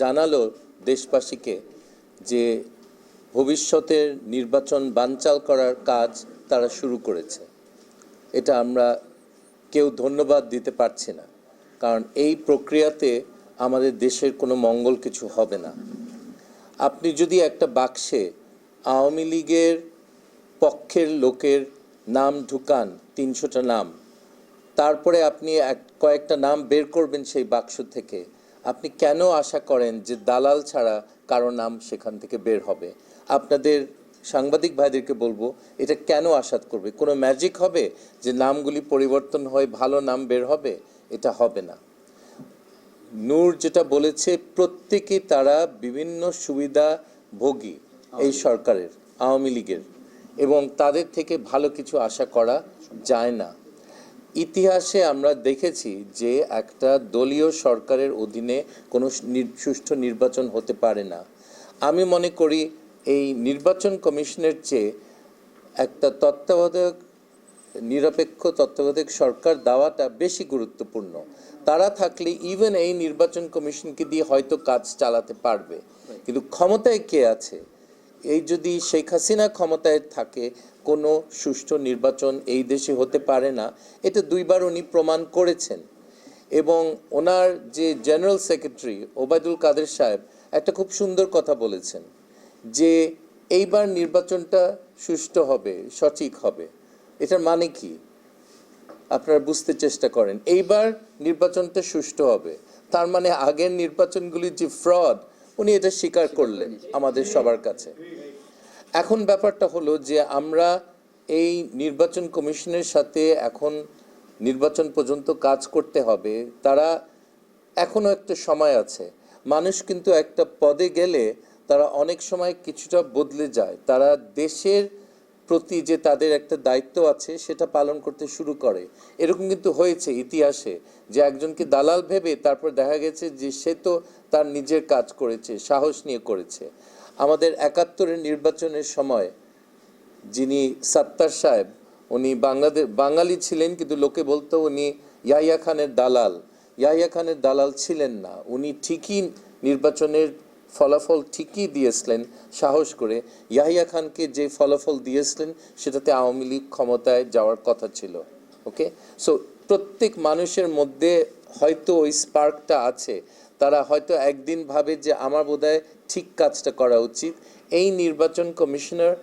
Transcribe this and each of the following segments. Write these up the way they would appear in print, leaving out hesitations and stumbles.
জানালো দেশবাসীকে যে ভবিষ্যতের নির্বাচন বানচাল করার কাজ তারা শুরু করেছে। এটা আমরা কেউ ধন্যবাদ দিতে পারছি না, কারণ এই প্রক্রিয়াতে আমাদের দেশের কোনো মঙ্গল কিছু হবে না। আপনি যদি একটা বাক্সে আওয়ামী লীগের পক্ষের লোকের নাম ঢুকান ৩০০টা নাম, তারপরে আপনি কয়েকটা নাম বের করবেন সেই বাক্স থেকে, আপনি কেন আশা করেন যে দালাল ছাড়া কারো নাম সেখান থেকে বের হবে? আপনাদের সাংবাদিক ভাইদেরকে বলবো, এটা কেন আশা করবে? কোনো ম্যাজিক হবে যে নামগুলি পরিবর্তন হয়ে ভালো নাম বের হবে? এটা হবে না। নূর যেটা বলেছে, প্রত্যেকে তারা বিভিন্ন সুবিধা ভোগী এই সরকারের, আওয়ামী লীগের, এবং তাদের থেকে ভালো কিছু আশা করা যায় না। ইতিহাসে আমরা দেখেছি যে একটা দলীয় সরকারের অধীনে কোনো সুষ্ঠু নির্বাচন হতে পারে না। আমি মনে করি এই নির্বাচন কমিশনের চেয়ে একটা তত্ত্বাবধায়ক, নিরপেক্ষ তত্ত্বাবধায়ক সরকার দেওয়াটা বেশি গুরুত্বপূর্ণ। তারা থাকলে ইভেন এই নির্বাচন কমিশনকে দিয়ে হয়তো কাজ চালাতে পারবে, কিন্তু ক্ষমতায় কে আছে? এই যদি শেখ হাসিনা ক্ষমতায় থাকে, কোনো সুষ্ঠু নির্বাচন এই দেশে হতে পারে না। এটা দুইবার উনি প্রমাণ করেছেন। এবং ওনার যে জেনারেল সেক্রেটারি ওবায়দুল কাদের সাহেব একটা খুব সুন্দর কথা বলেছেন যে এইবার নির্বাচনটা সুষ্ঠু হবে, সঠিক হবে। এটার মানে কি আপনারা বুঝতে চেষ্টা করেন। এইবার নির্বাচনটা সুষ্ঠু হবে, তার মানে আগের নির্বাচনগুলি যে ফ্রড, উনি এটা স্বীকার করলেন আমাদের সবার কাছে। এখন ব্যাপারটা হলো যে আমরা এই নির্বাচন কমিশনের সাথে এখন নির্বাচন পর্যন্ত কাজ করতে হবে। তারা এখনও একটা সময় আছে। মানুষ কিন্তু একটা পদে গেলে তারা অনেক সময় কিছুটা বদলে যায়। তারা দেশের প্রতি যে তাদের একটা দায়িত্ব আছে সেটা পালন করতে শুরু করে। এরকম কিন্তু হয়েছে ইতিহাসে যে একজনকে দালাল ভেবে তারপর দেখা গেছে যে সে তো তার নিজের কাজ করেছে, সাহস নিয়ে করেছে। আমাদের ৭১-এর নির্বাচনের সময় যিনি সত্তার সাহেব, উনি বাঙালি ছিলেন, কিন্তু লোকে বলতো উনি ইয়াহিয়া খানের দালাল। ইয়াহিয়া খানের দালাল ছিলেন না, উনি ঠিকই নির্বাচনের ফলাফল ঠিকই দিয়েছিলেন সাহস করে। ইয়াহিয়া খানকে যে ফলাফল দিয়েছিলেন সেটাতে আওয়ামী লীগ ক্ষমতায় যাওয়ার কথা ছিল। ওকে, সো প্রত্যেক মানুষের মধ্যে হয়তো ওই স্পার্কটা আছে। তারা হয়তো একদিন ভাবে যে আমার বোধহয় ঠিক কাজটা করা উচিত। এই নির্বাচন কমিশনার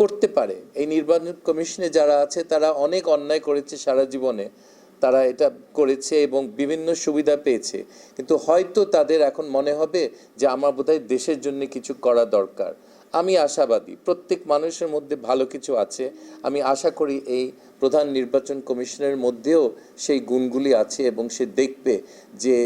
করতে পারে। এই নির্বাচন কমিশনে যারা আছে তারা অনেক অন্যায় করেছে সারা জীবনে, তারা এটা করেছে এবং বিভিন্ন সুবিধা পেয়েছে, কিন্তু হয়তো তাদের এখন মনে হবে যে আমার বোধহয় দেশের জন্য কিছু করা দরকার। আমি আশাবাদী প্রত্যেক মানুষের মধ্যে ভালো কিছু আছে। আমি আশা করি এই প্রধান নির্বাচন কমিশনের মধ্যেও সেই গুণগুলি আছে এবং সে দেখবে যে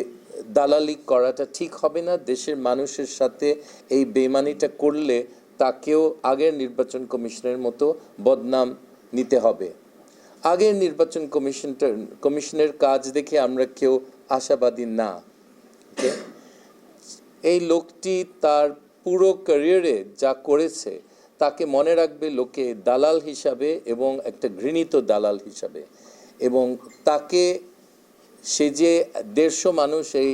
দালালি করাটা ঠিক হবে না। দেশের মানুষের সাথে এই বেইমানিটা করলে তাকেও আগের নির্বাচন কমিশনের মতো বদনাম নিতে হবে। আগের নির্বাচন কমিশনের কাজ দেখে আমরা কেউ আশাবাদী না। এই লোকটি তার পুরো ক্যারিয়ারে যা করেছে তাকে মনে রাখবে লোকে দালাল হিসাবে এবং একটা ঘৃণিত দালাল হিসাবে। এবং তাকে, সে যে ১৫০ মানুষ এই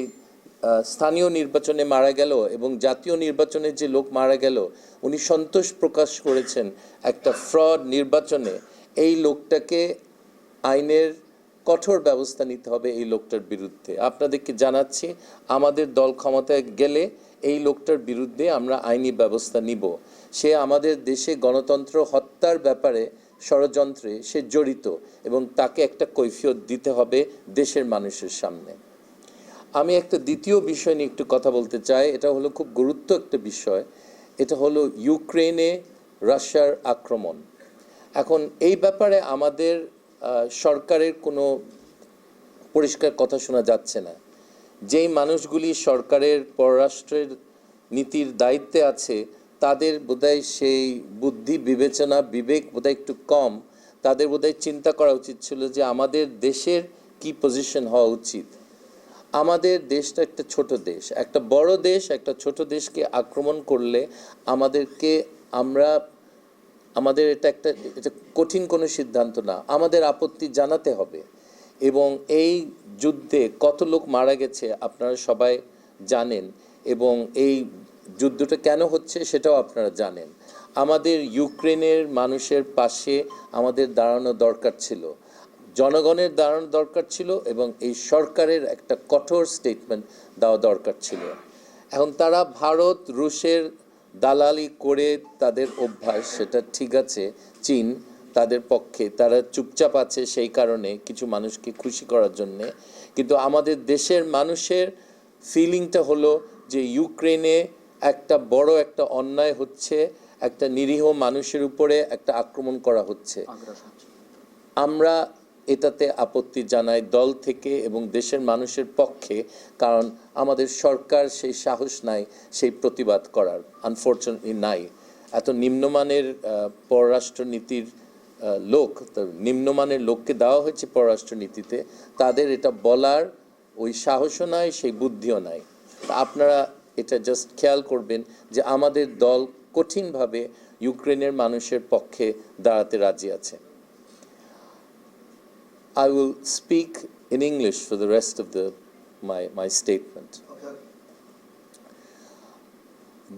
স্থানীয় নির্বাচনে মারা গেল এবং জাতীয় নির্বাচনে যে লোক মারা গেল, উনি সন্তোষ প্রকাশ করেছেন একটা ফ্রড নির্বাচনে। এই লোকটাকে আইনের কঠোর ব্যবস্থা নিতে হবে এই লোকটার বিরুদ্ধে। আপনাদেরকে জানাচ্ছি, আমাদের দল ক্ষমতায় গেলে এই লোকটার বিরুদ্ধে আমরা আইনি ব্যবস্থা নিব। সে আমাদের দেশে গণতন্ত্র হত্যার ব্যাপারে ষড়যন্ত্রে সে জড়িত এবং তাকে একটা কৈফিয়ত দিতে হবে দেশের মানুষের সামনে। আমি একটা দ্বিতীয় বিষয় নিয়ে একটু কথা বলতে চাই। এটা হলো খুব গুরুত্ব একটা বিষয়। এটা হলো ইউক্রেনে রাশিয়ার আক্রমণ। এখন এই ব্যাপারে আমাদের সরকারের কোনো পরিষ্কার কথা শোনা যাচ্ছে না। যেই মানুষগুলি সরকারের পররাষ্ট্রের নীতির দায়িত্বে আছে তাদের বোধহয় সেই বুদ্ধি, বিবেচনা, বিবেক বোধহয় একটু কম। তাদের বোধহয় চিন্তা করা উচিত ছিল যে আমাদের দেশের কি পজিশন হওয়া উচিত। আমাদের দেশটা একটা ছোট দেশ, একটা বড় দেশ একটা ছোট দেশকে আক্রমণ করলে আমাদের এটা কঠিন কোনো সিদ্ধান্ত না, আমাদের আপত্তি জানাতে হবে। এবং এই যুদ্ধে কত লোক মারা গেছে আপনারা সবাই জানেন। এবং এই যুদ্ধটা কেন হচ্ছে সেটাও আপনারা জানেন। আমাদের ইউক্রেনের মানুষের পাশে আমাদের দাঁড়ানো দরকার ছিল, জনগণের দাঁড়ানো দরকার ছিল, এবং এই সরকারের একটা কঠোর স্টেটমেন্ট দেওয়া দরকার ছিল। এখন তারা ভারত রুশের দালালি করে তাদের অভ্যাস, সেটা ঠিক আছে। চীন তাদের পক্ষে, তারা চুপচাপ আছে সেই কারণে কিছু মানুষকে খুশি করার জন্যে। কিন্তু আমাদের দেশের মানুষের ফিলিংটা হলো যে ইউক্রেনে একটা বড় একটা অন্যায় হচ্ছে, একটা নিরীহ মানুষের উপরে একটা আক্রমণ করা হচ্ছে। আমরা এটাতে আপত্তি জানাই দল থেকে এবং দেশের মানুষের পক্ষে, কারণ আমাদের সরকার সেই সাহস নাই সেই প্রতিবাদ করার, আনফর্চুনেটলি নাই। এত নিম্নমানের পররাষ্ট্রনীতির লোক, নিম্নমানের লোককে দেওয়া হয়েছে পররাষ্ট্রনীতিতে, তাদের এটা বলার ওই সাহসও নাই, সেই বুদ্ধিও নাই। আপনারা এটা জাস্ট খেয়াল করবেন যে আমাদের দল কঠিনভাবে ইউক্রেনের মানুষের পক্ষে দাঁড়াতে রাজি আছে। I will speak in English for the rest of my statement. Okay.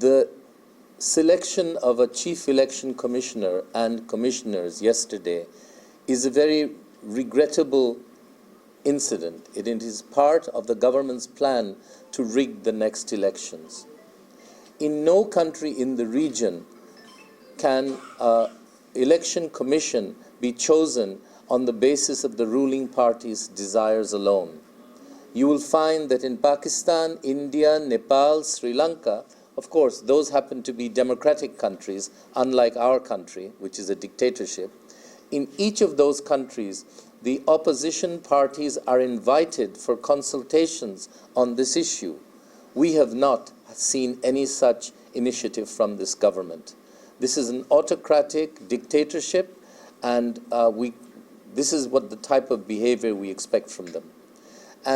The selection of a chief election commissioner and commissioners yesterday is a very regrettable incident. It is part of the government's plan to rig the next elections. In no country in the region can an election commission be chosen on the basis of the ruling party's desires alone. You will find that in Pakistan, India, Nepal, Sri Lanka, of course, those happen to be democratic countries, unlike our country, which is a dictatorship. In each of those countries, the opposition parties are invited for consultations on this issue. We have not seen any such initiative from this government. This is an autocratic dictatorship, and this is what the type of behavior we expect from them.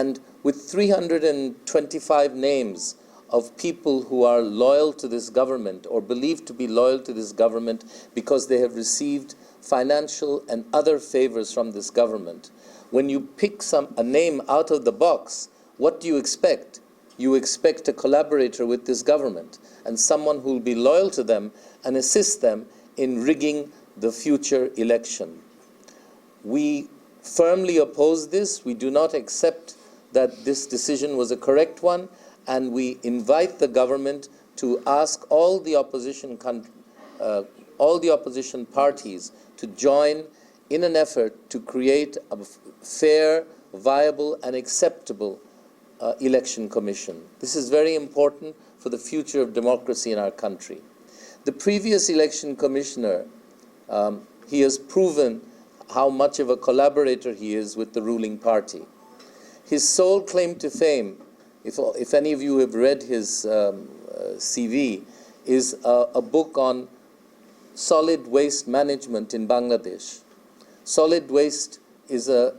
And with 325 names of people who are loyal to this government or believed to be loyal to this government because they have received financial and other favors from this government, when you pick a name out of the box, what do you expect? You expect a collaborator with this government and someone who will be loyal to them and assist them in rigging the future election. We firmly oppose this. We do not accept that this decision was a correct one, and we invite the government to ask all the opposition parties to join in an effort to create a fair, viable, and acceptable election commission. This is very important for the future of democracy in our country. The previous election commissioner, he has proven how much of a collaborator he is with the ruling party. His sole claim to fame, if any of you have read his CV, is a book on solid waste management in Bangladesh. Solid waste is a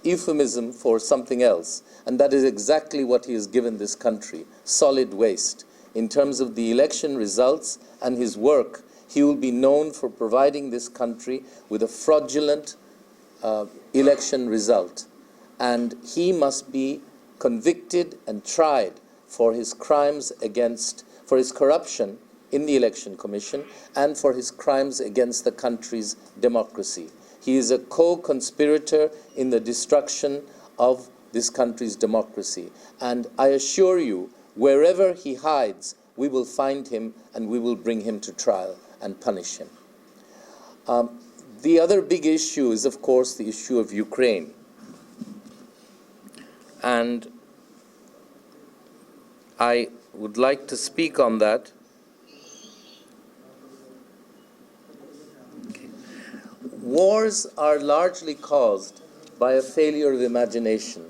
euphemism for something else, and that is exactly what he has given this country, solid waste. In terms of the election results and his work, he will be known for providing this country with a fraudulent election result. And he must be convicted and tried for his crimes for his corruption in the election commission and for his crimes against the country's democracy. He is a co-conspirator in the destruction of this country's democracy. And I assure you, wherever he hides, we will find him and we will bring him to trial and punish him. The other big issue is, of course, the issue of Ukraine. And I would like to speak on that. Okay. Wars are largely caused by a failure of imagination.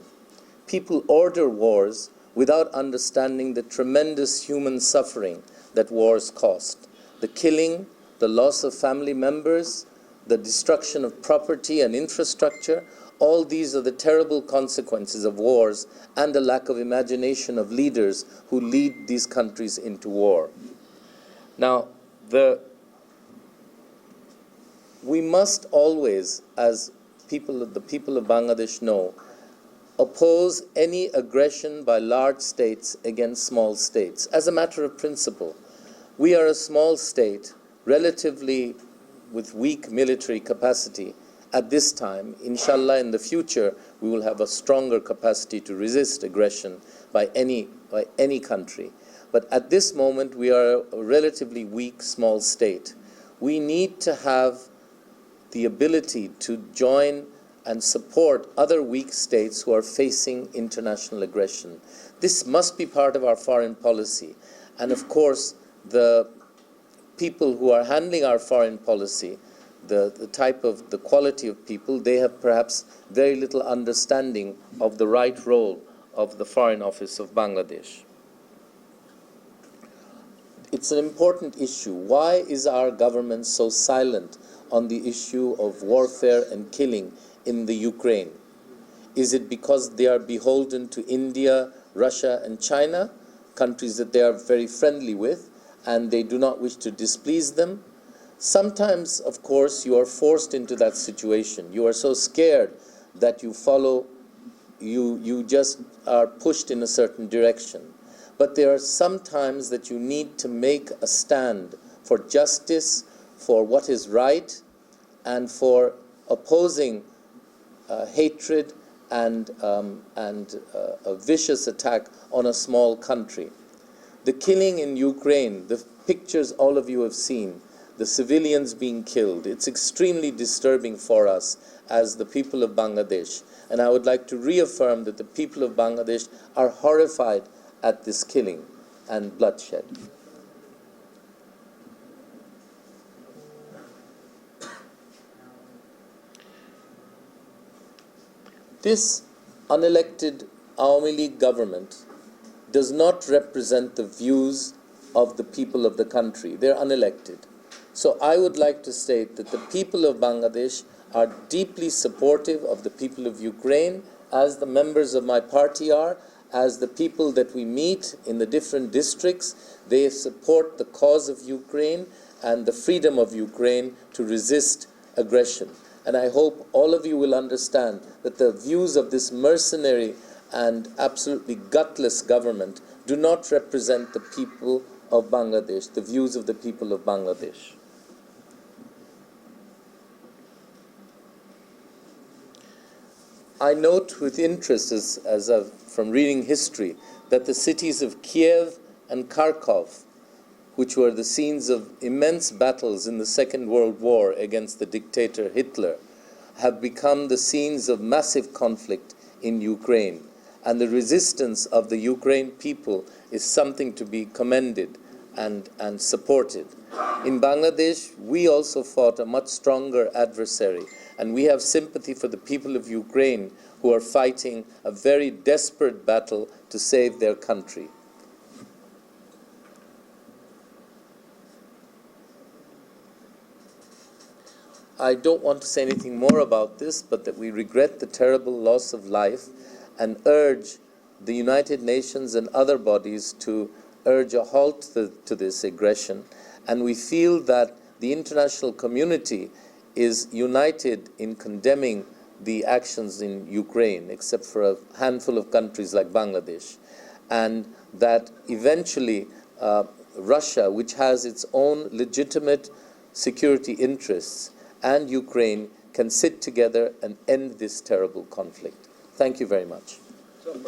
People order wars without understanding the tremendous human suffering that wars cost. The killing, the loss of family members, the destruction of property and infrastructure, all these are the terrible consequences of wars and the lack of imagination of leaders who lead these countries into war. Now, we must always, as the people of Bangladesh know, oppose any aggression by large states against small states. As a matter of principle, we are a small state, relatively with weak military capacity at this time. Inshallah, in the future, we will have a stronger capacity to resist aggression by any country. But at this moment, we are a relatively weak, small state. We need to have the ability to join and support other weak states who are facing international aggression. This must be part of our foreign policy. And of course, the people who are handling our foreign policy, the quality of people, they have perhaps very little understanding of the right role of the Foreign Office of Bangladesh. It's an important issue. Why is our government so silent on the issue of warfare and killing in the Ukraine? Is it because they are beholden to India, Russia, and China, countries that they are very friendly with, and they do not wish to displease them? Sometimes, of course, you are forced into that situation. You are so scared that you just are pushed in a certain direction. But there are some times that you need to make a stand for justice, for what is right, and for opposing hatred and a vicious attack on a small country. The killing in Ukraine, the pictures all of you have seen, the civilians being killed, it's extremely disturbing for us as the people of Bangladesh. And I would like to reaffirm that the people of Bangladesh are horrified at this killing and bloodshed. This unelected Awami League government does not represent the views of the people of the country. They're unelected. So I would like to state that the people of Bangladesh are deeply supportive of the people of Ukraine, as the members of my party are, as the people that we meet in the different districts. They support the cause of Ukraine and the freedom of Ukraine to resist aggression. And I hope all of you will understand that the views of this mercenary and absolutely gutless government do not represent the people of Bangladesh, the views of the people of Bangladesh. I note with interest, from reading history, that the cities of Kiev and Kharkov, which were the scenes of immense battles in the Second World War against the dictator Hitler, have become the scenes of massive conflict in Ukraine. And the resistance of the Ukraine people is something to be commended and supported. In Bangladesh, we also fought a much stronger adversary, and we have sympathy for the people of Ukraine who are fighting a very desperate battle to save their country. I don't want to say anything more about this, but that we regret the terrible loss of life and urge the United Nations and other bodies to urge a halt to this aggression. And we feel that the international community is united in condemning the actions in Ukraine, except for a handful of countries like Bangladesh. And that eventually Russia, which has its own legitimate security interests, and Ukraine can sit together and end this terrible conflict. Thank you very much.